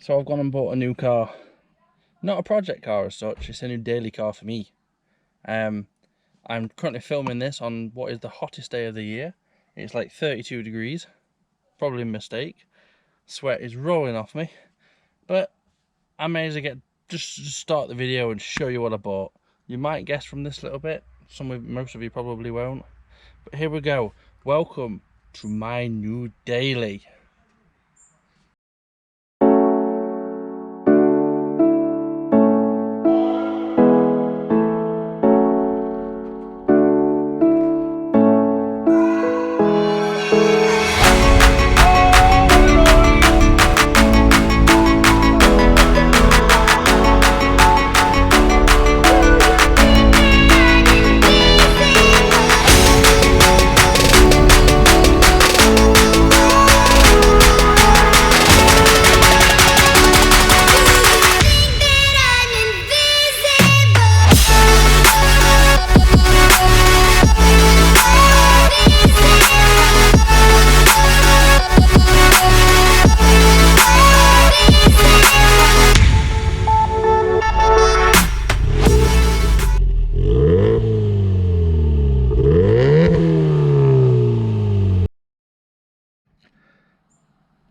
So I've gone and bought a new car. Not a project car as such, it's a new daily car for me. I'm currently filming this on what is the hottest day of the year. It's like 32 degrees, probably a mistake. Sweat is rolling off me, but I may as well just start the video and show you what I bought. You might guess from this little bit, most of you probably won't. But here we go. Welcome to my new daily.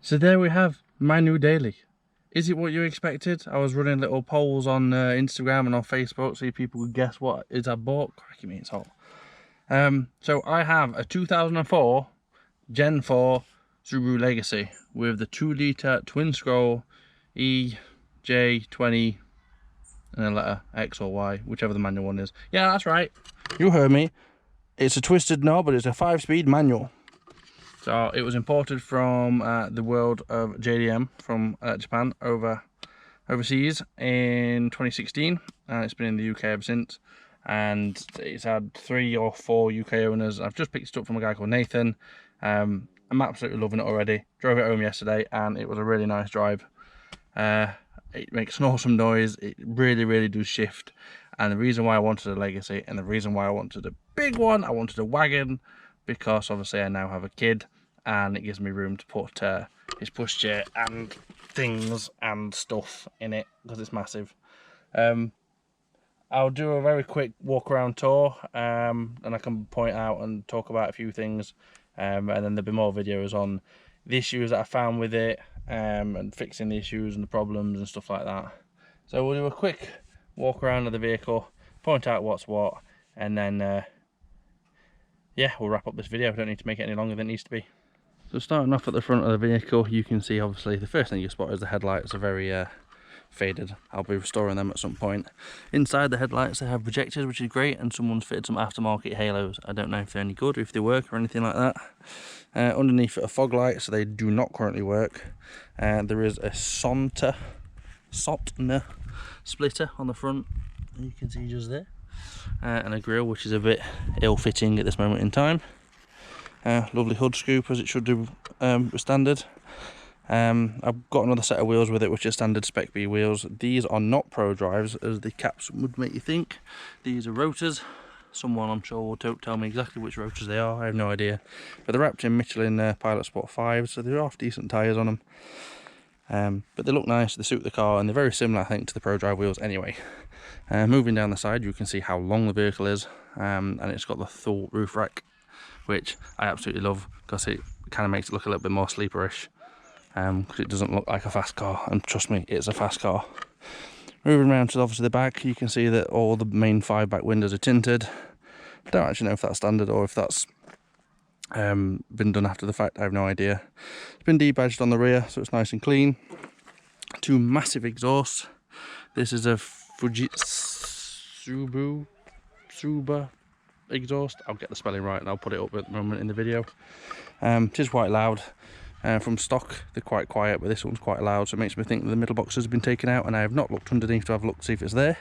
So there we have my new daily. Is it what you expected? I was running little polls on Instagram and on Facebook so people could guess what is I bought. Cracky me, it's hot. So I have a 2004 Gen 4 Subaru Legacy with the 2-litre twin scroll EJ20 and a letter X or Y, whichever the manual one is. Yeah, that's right. You heard me. It's a twisted knob, but it's a 5-speed manual. So it was imported from the world of JDM from Japan overseas in 2016, and it's been in the UK ever since. And it's had 3 or 4 UK owners. I've just picked it up from a guy called Nathan. I'm absolutely loving it already. Drove it home yesterday, and it was a really nice drive. It makes an awesome noise. It really does shift. And the reason why I wanted a Legacy, and the reason why I wanted a big one, I wanted a wagon, because obviously I now have a kid and it gives me room to put his pushchair and things and stuff in it because it's massive. I'll do a very quick walk around tour and I can point out and talk about a few things, and then there'll be more videos on the issues that I found with it, and fixing the issues and the problems and stuff like that. So we'll do a quick walk around of the vehicle, point out what's what, and then yeah, we'll wrap up this video. I don't need to make it any longer than it needs to be. So starting off at the front of the vehicle, you can see obviously the first thing you spot is the headlights are very faded. I'll be restoring them at some point. Inside the headlights they have projectors, which is great, and someone's fitted some aftermarket halos. I don't know if they're any good or if they work or anything like that. Underneath are fog lights, so they do not currently work. There is a Sotna splitter on the front, you can see just there. And a grille which is a bit ill-fitting at this moment in time. Lovely hood scoop, as it should do standard. I've got another set of wheels with it, which are standard Spec B wheels. These are not Pro Drives, as the caps would make you think. These are rotors. Someone I'm sure will tell me exactly which rotors they are. I have no idea. But they're wrapped in Michelin Pilot Sport 5, so they're half decent tyres on them. But they look nice, they suit the car, and they're very similar, I think, to the Pro Drive wheels anyway. Moving down the side, you can see how long the vehicle is, and it's got the full roof rack, which I absolutely love because it kind of makes it look a little bit more sleeperish, because it doesn't look like a fast car, and trust me, it's a fast car. Moving around to obviously the back, you can see that all the main 5 back windows are tinted. I don't actually know if that's standard or if that's been done after the fact. I have no idea. It's been debadged on the rear, so it's nice and clean. 2 massive exhausts. This is a Fujitsu Suba exhaust. I'll get the spelling right and I'll put it up at the moment in the video. It is quite loud. From stock they're quite quiet, but this one's quite loud, so it makes me think that the middle box has been taken out, and I have not looked underneath to have a look to see if it's there.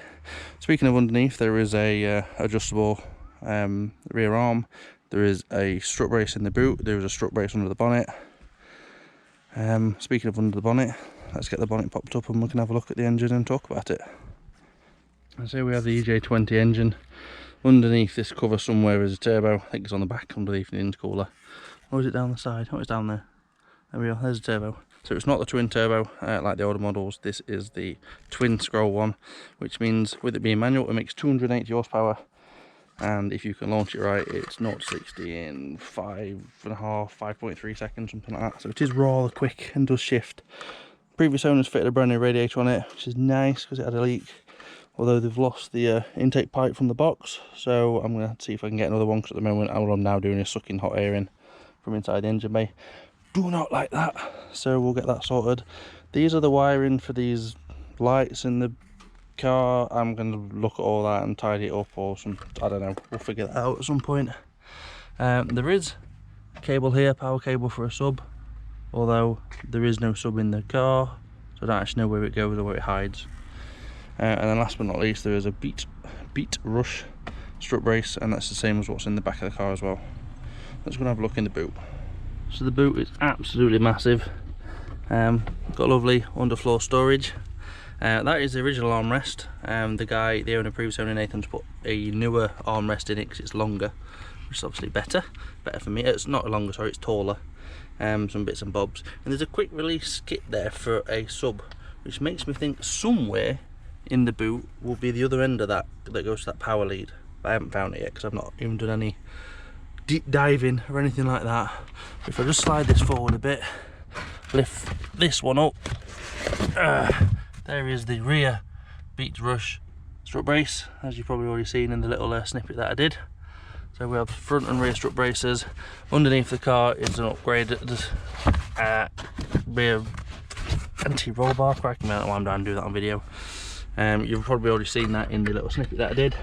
Speaking of underneath, there is a adjustable rear arm. There is a strut brace in the boot. There is a strut brace under the bonnet. Speaking of under the bonnet, let's get the bonnet popped up and we can have a look at the engine and talk about it. So here we have the EJ20 engine. Underneath this cover somewhere is a turbo. I think it's on the back underneath the intercooler. Or is it down the side? Oh, it's down there. There we are, there's a turbo. So it's not the twin turbo like the older models. This is the twin scroll one, which means with it being manual, it makes 280 horsepower. And if you can launch it right, it's 0 to 60 in 5.3 seconds, something like that. So it is rather quick and does shift. Previous owners fitted a brand new radiator on it, which is nice because it had a leak. Although they've lost the intake pipe from the box, so I'm going to see if I can get another one, because at the moment all I'm now doing is sucking hot air in from inside the engine bay. Do not like that, so we'll get that sorted. These are the wiring for these lights in the car. I'm going to look at all that and tidy it up, or some, I don't know, we'll figure that out at some point. There is a cable here, power cable for a sub, although there is no sub in the car, so I don't actually know where it goes or where it hides. And then last but not least, there is a Beat Rush strut brace, and that's the same as what's in the back of the car as well. Let's go and have a look in the boot. So the boot is absolutely massive. Got lovely underfloor storage. That is the original armrest. The previous owner Nathan's put a newer armrest in it because it's longer, which is obviously better for me. It's not longer, sorry, it's taller. Some bits and bobs, and there's a quick release kit there for a sub, which makes me think somewhere in the boot will be the other end of that goes to that power lead. But I haven't found it yet because I've not even done any deep diving or anything like that. If I just slide this forward a bit, lift this one up, there is the rear Beat Rush strut brace, as you've probably already seen in the little snippet that I did. So we have front and rear strut braces. Underneath the car is an upgraded rear anti-roll bar. Cracking me out why I'm trying to do that on video. You've probably already seen that in the little snippet that I did.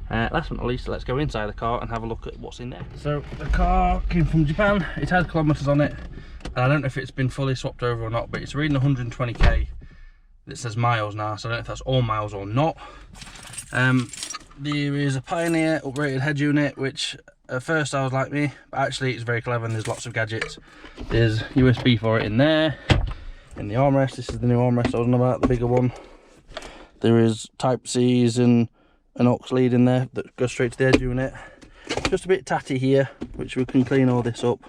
Last but not least, let's go inside the car and have a look at what's in there. So the car came from Japan. It has kilometers on it, and I don't know if it's been fully swapped over or not, but it's reading 120k. It says miles now, so I don't know if that's all miles or not. There is a Pioneer uprated head unit, which at first I was like me, but actually it's very clever and there's lots of gadgets. There's USB for it in there. In the armrest, this is the new armrest I was on about, the bigger one. There is Type-C's and an aux lead in there that goes straight to the head unit. Just a bit tatty here, which we can clean all this up.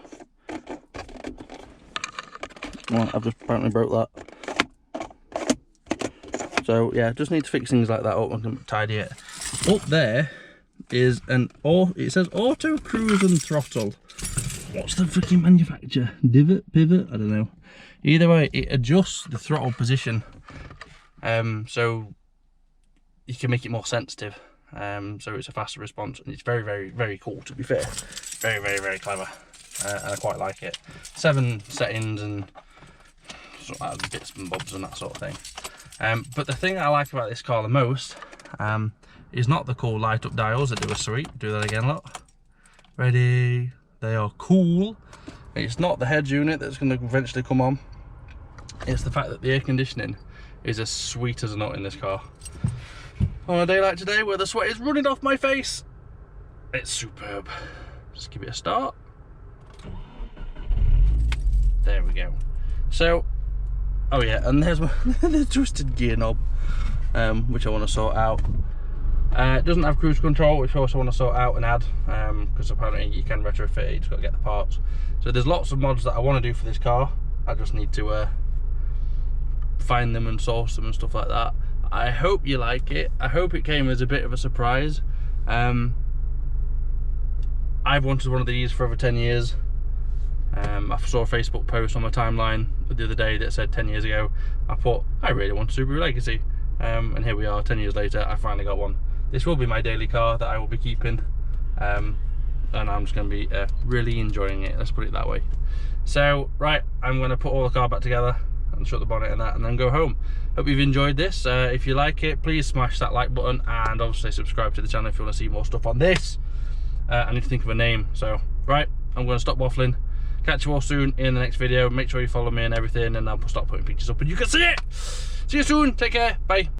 Well, I've just apparently broke that. So yeah, just need to fix things like that up and tidy it. Up there is it says auto cruise and throttle. What's the freaking manufacturer? Divot, pivot, I don't know. Either way, it adjusts the throttle position, so you can make it more sensitive. So it's a faster response, and it's very, very, very cool, to be fair. Very, very, very clever, and I quite like it. 7 settings and sort of bits and bobs and that sort of thing. But the thing I like about this car the most is not the cool light up dials that do a sweep. Do that again, look. Ready? They are cool. It's not the head unit that's going to eventually come on. It's the fact that the air conditioning is as sweet as a nut in this car. On a day like today where the sweat is running off my face, it's superb. Just give it a start. There we go. So, oh yeah, and there's the twisted gear knob, which I want to sort out. It doesn't have cruise control, which I also want to sort out and add, because apparently you can retrofit it, you just got to get the parts. So there's lots of mods that I want to do for this car. I just need to find them and source them and stuff like that. I hope you like it. I hope it came as a bit of a surprise. I've wanted one of these for over 10 years. I saw a Facebook post on my timeline the other day that said 10 years ago. I thought, I really want a Subaru Legacy. And here we are, 10 years later, I finally got one. This will be my daily car that I will be keeping. And I'm just going to be really enjoying it, let's put it that way. So, right, I'm going to put all the car back together and shut the bonnet and that, and then go home. Hope you've enjoyed this. If you like it, please smash that like button, and obviously subscribe to the channel if you want to see more stuff on this. I need to think of a name. So, right, I'm going to stop waffling. Catch you all soon in the next video. Make sure you follow me and everything, and I'll stop putting pictures up and you can see it. See you soon. Take care. Bye.